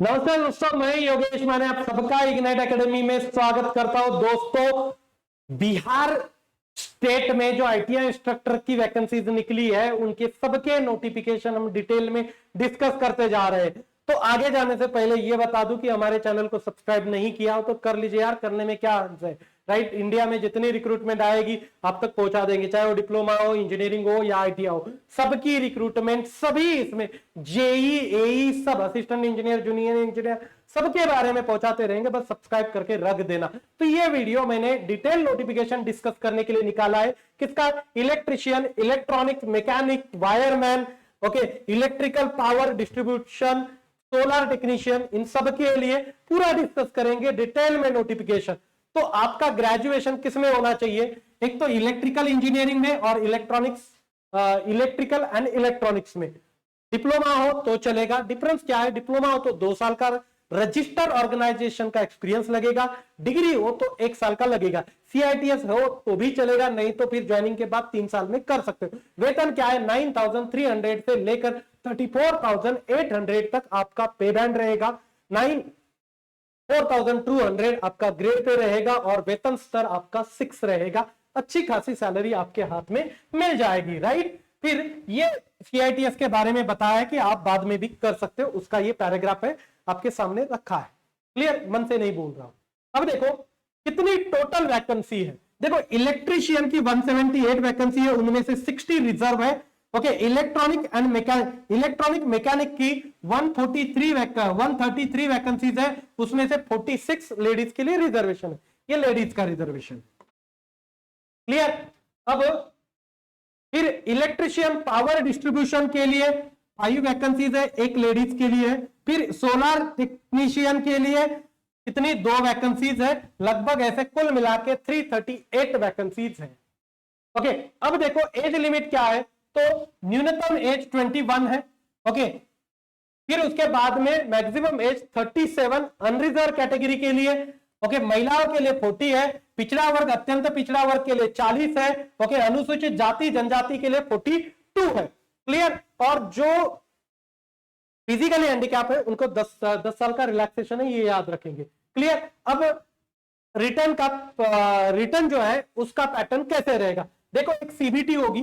नमस्ते दोस्तों, मैं योगेश माने आप सबका इग्नाइट एकेडमी में स्वागत करता हूं। दोस्तों, बिहार स्टेट में जो आईटीआई इंस्ट्रक्टर की वैकेंसीज निकली है उनके सबके नोटिफिकेशन हम डिटेल में डिस्कस करते जा रहे हैं। तो आगे जाने से पहले ये बता दूं कि हमारे चैनल को सब्सक्राइब नहीं किया हो तो कर लीजिए यार, करने में क्या अर्थ है, राइट। इंडिया में जितनी रिक्रूटमेंट आएगी आप तक पहुंचा देंगे, चाहे वो डिप्लोमा हो, इंजीनियरिंग हो या आईटीआई हो, सबकी रिक्रूटमेंट सभी इसमें जेई एई सब असिस्टेंट इंजीनियर जूनियर इंजीनियर सबके बारे में पहुंचाते रहेंगे। बस सब्सक्राइब करके रख देना। तो ये वीडियो मैंने डिटेल नोटिफिकेशन डिस्कस करने के लिए निकाला है। किसका? Electrician, electronic, mechanic, wireman, okay, electrical power distribution, solar technician, इन सब के लिए पूरा डिस्कस करेंगे डिटेल में नोटिफिकेशन। तो आपका ग्रेजुएशन किस में होना चाहिए? एक तो इलेक्ट्रिकल इंजीनियरिंग में और इलेक्ट्रॉनिक्स, इलेक्ट्रिकल एंड इलेक्ट्रॉनिक्स में डिप्लोमा हो तो चलेगा। डिफरेंस क्या है? डिप्लोमा हो तो 2 साल का रजिस्टर्ड ऑर्गेनाइजेशन का एक्सपीरियंस लगेगा, डिग्री हो तो 1 साल का लगेगा। सीआईटीएस हो तो भी चलेगा, नहीं तो फिर ज्वाइनिंग के बाद 3 साल में कर सकते हो। वेतन क्या है? 9,300 से लेकर 34,800 तक आपका पे बैंड रहेगा। 4,200 आपका ग्रेड पे रहेगा और वेतन स्तर आपका 6 रहेगा। अच्छी खासी सैलरी आपके हाथ में मिल जाएगी, राइट। फिर ये सीआईटीएस के बारे में बताया कि आप बाद में भी कर सकते हो, उसका ये पैराग्राफ है आपके सामने रखा है। क्लियर? मन से नहीं बोल रहा हूं। अब देखो कितनी टोटल वैकेंसी है। देखो, इलेक्ट्रीशियन की 178 वैकेंसी है, उनमें से 60 रिजर्व है। ओके, इलेक्ट्रॉनिक मैकेनिक की 133 वैकेंसीज है, उसमें से 46 लेडीज के लिए रिजर्वेशन है। ये लेडीज का रिजर्वेशन। क्लियर? अब फिर इलेक्ट्रिशियन पावर डिस्ट्रीब्यूशन के लिए 5 वैकेंसीज है, 1 लेडीज के लिए है। फिर सोलर टेक्नीशियन के लिए कितनी? 2 वैकेंसीज है। लगभग ऐसे कुल मिला के 338 वैकेंसीज है। ओके, अब देखो एज लिमिट क्या है, तो न्यूनतम एज 21 है। ओके, फिर उसके बाद में मैक्सिमम एज 37 अनरिजर्व कैटेगरी के लिए। ओके, महिलाओं के लिए 40 है, पिछड़ा वर्ग अत्यंत पिछड़ा वर्ग के लिए 40 है। ओके, अनुसूचित जाति जनजाति के लिए 42 है। क्लियर? और जो फिजिकली हैंडीकैप है उनको 10 साल का रिलैक्सेशन है, ये याद रखेंगे। क्लियर? अब रिटर्न जो है उसका पैटर्न कैसे रहेगा? देखो, एक सीबीटी होगी,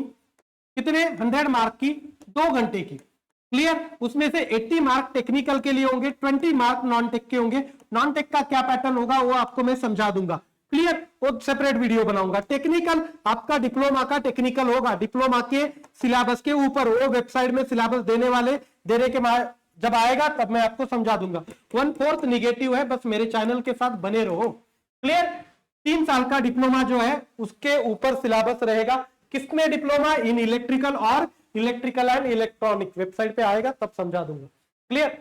कितने 100 मार्क की, 2 घंटे की। क्लियर? उसमें से 80 मार्क टेक्निकल के लिए होंगे, 20 मार्क नॉन टेक के होंगे। नॉन टेक का क्या पैटर्न होगा वो आपको मैं समझा दूंगा। क्लियर? वो सेपरेट वीडियो बनाऊंगा। टेक्निकल आपका डिप्लोमा का टेक्निकल होगा, डिप्लोमा के सिलेबस के ऊपर। वो वेबसाइट में सिलेबस देने के जब आएगा तब मैं आपको समझा दूंगा। 1/4 निगेटिव है, बस मेरे चैनल के साथ बने रहो। क्लियर? 3 साल का डिप्लोमा जो है उसके ऊपर सिलेबस रहेगा। किसमें डिप्लोमा? इन इलेक्ट्रिकल और इलेक्ट्रिकल एंड इलेक्ट्रॉनिक। वेबसाइट पे आएगा तब समझा दूंगा। क्लियर?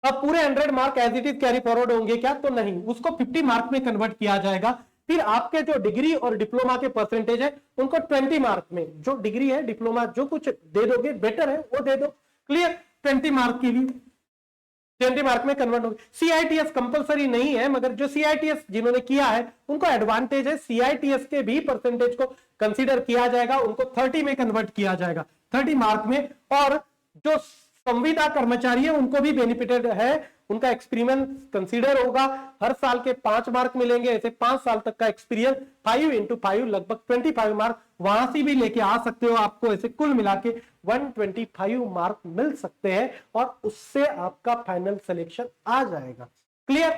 अब पूरे 100 mark as it is carry forward होंगे क्या? तो नहीं, उसको 50 मार्क में कन्वर्ट किया जाएगा। फिर आपके जो डिग्री और डिप्लोमा के परसेंटेज है उनको 20 मार्क में, जो डिग्री है डिप्लोमा जो कुछ दे दोगे बेटर है वो दे दो। क्लियर? 20 मार्क के लिए 20 मार्क में कन्वर्ट होगी। सीआईटीएस कंपलसरी नहीं है, मगर जो सीआईटीएस जिन्होंने किया है उनको एडवांटेज है, सीआईटीएस के भी परसेंटेज को कंसीडर किया जाएगा, उनको 30 में कन्वर्ट किया जाएगा, 30 मार्क में। और जो संविदा कर्मचारी है उनको भी बेनिफिटेड है, उनका एक्सपीरियंस कंसीडर होगा। हर साल के 5 मार्क मिलेंगे, ऐसे 5 साल तक का एक्सपीरियंस 5 × 5 लगभग 25 मार्क वहां से भी लेके आ सकते हो। आपको ऐसे कुल मिला के 125 मार्क मिल सकते हैं और उससे आपका फाइनल सिलेक्शन आ जाएगा। क्लियर?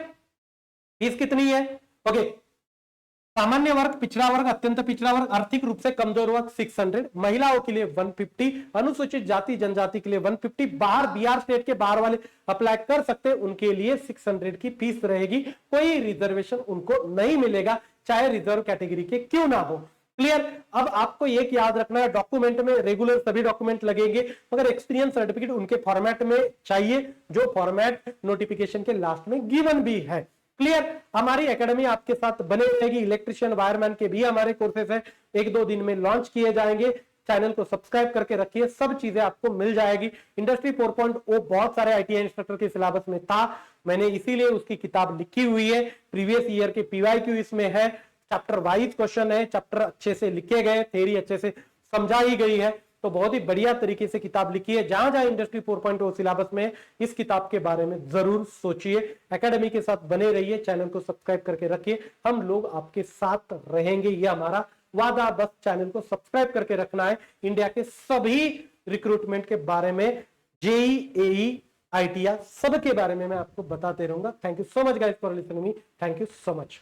फीस कितनी है? ओके, सामान्य वर्ग, पिछड़ा वर्ग, अत्यंत पिछड़ा वर्ग, आर्थिक रूप से कमजोर वर्ग 600, महिलाओं के लिए 150, अनुसूचित जाति जनजाति के लिए 150। बाहर बिहार स्टेट के बाहर वाले अप्लाई कर सकते हैं, उनके लिए 600 की फीस रहेगी। कोई रिजर्वेशन उनको नहीं मिलेगा, चाहे रिजर्व कैटेगरी के क्यों ना हो। क्लियर? अब आपको एक याद रखना है, डॉक्यूमेंट में रेगुलर सभी डॉक्यूमेंट लगेंगे, मगर एक्सपीरियंस सर्टिफिकेट उनके फॉर्मेट में चाहिए जो फॉर्मेट नोटिफिकेशन के लास्ट में गिवन भी है। क्लियर? हमारी एकेडमी आपके साथ बने रहेगी। इलेक्ट्रिशियन वायरमैन के भी हमारे कोर्सेज है, 1-2 दिन में लॉन्च किए जाएंगे। चैनल को सब्सक्राइब करके रखिए, सब चीजें आपको मिल जाएगी। इंडस्ट्री 4.0 बहुत सारे आईटीआई इंस्ट्रक्टर के सिलेबस में था, मैंने इसीलिए उसकी किताब लिखी हुई है। प्रीवियस ईयर के पीवाईक्यू इसमें है, चैप्टर वाइज क्वेश्चन है, चैप्टर अच्छे से लिखे गए, थ्योरी अच्छे से समझाई गई है। तो बहुत ही बढ़िया तरीके से किताब लिखी है। जहां जहां इंडस्ट्री 4.0 सिलेबस में इस किताब के बारे में जरूर सोचिए। एकेडमी के साथ बने रहिए, चैनल को सब्सक्राइब करके रखिए, हम लोग आपके साथ रहेंगे, ये हमारा वादा। बस चैनल को सब्सक्राइब करके रखना है। इंडिया के सभी रिक्रूटमेंट के बारे में, जेई, एई, आईटीआर, सब के बारे में मैं आपको बताते रहूंगा। Thank you so much guys for listening me. Thank you so much.